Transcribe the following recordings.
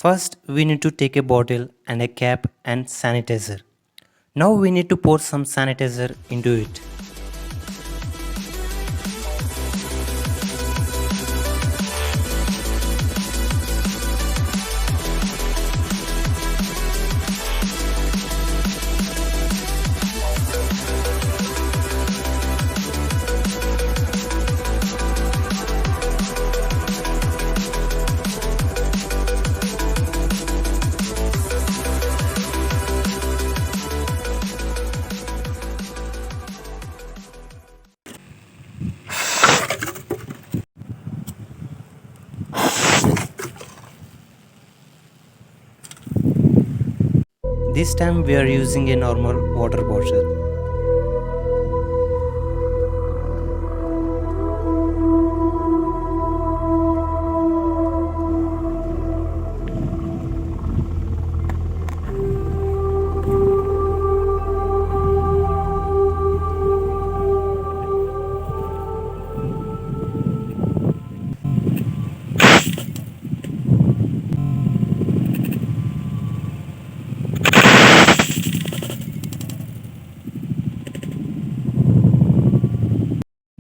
First, we need to take a bottle and a cap and sanitizer. Now we need to pour some sanitizer into it. This time we are using a normal water bottle.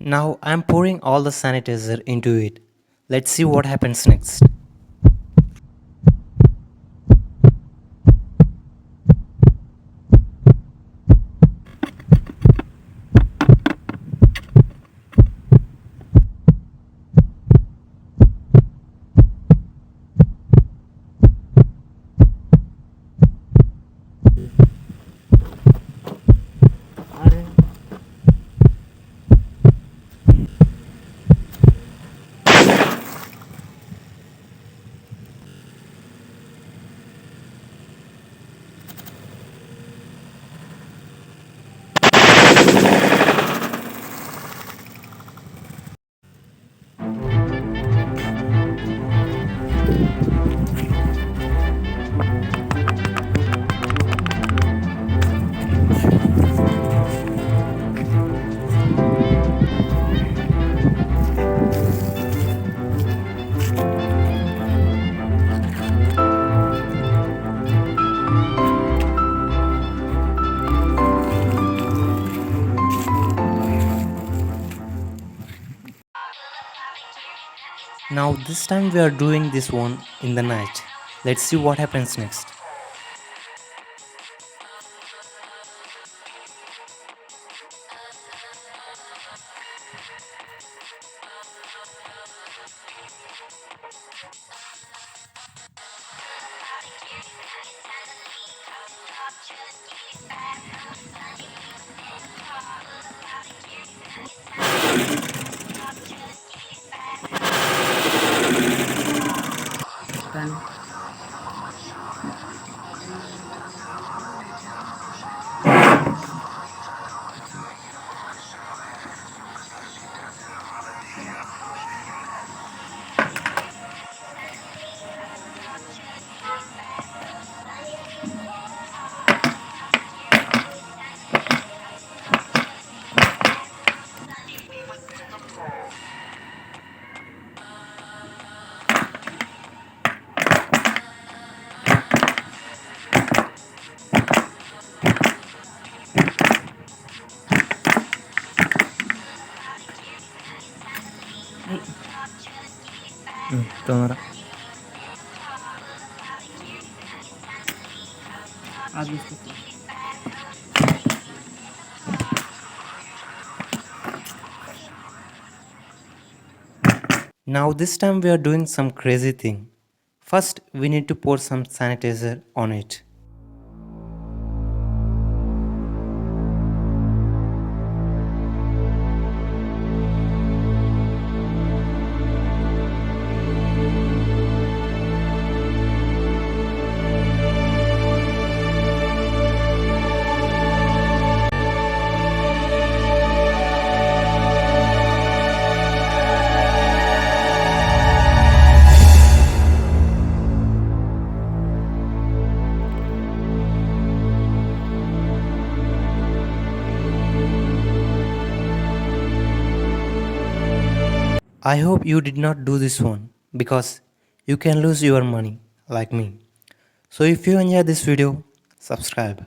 Now I am pouring all the sanitizer into it. Let's see what happens next. Now this time we are doing this one in the night. Let's see what happens next. Tolong. Now this time we are doing some crazy thing. First we need to pour some sanitizer on it. I hope you did not do this one because you can lose your money. like me. So if you enjoy this video, subscribe.